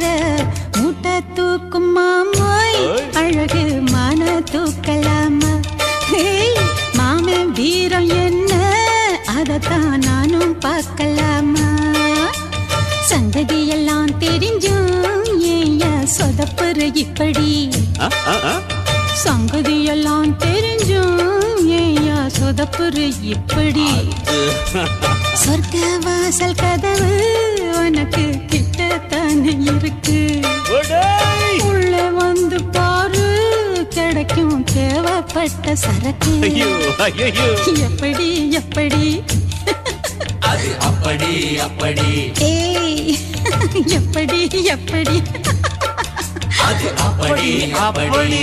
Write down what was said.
பார மூட்டை தூக்கும் மாமோய் அழகு மான தூக்கலாமா மாமன் வீரம் என்ன அதத்தான் நானும் பார்க்கலாமா சங்கதியெல்லாம் தெரிஞ்சும் ஏயா சொதப்புற இப்படி சங்கதியெல்லாம் தெரிஞ்சும் ஏயா சொதப்புற இப்படி சொர்க்க வாசல் கதவு உனக்கு கிட்டத்தானே இருக்கு உள்ள வந்து பாரு கிடைக்கும் தேவைப்பட்ட சரக்கு எப்படி எப்படி அப்படி அப்படி ஏய் எப்படி எப்படி அது அப்படி அப்படி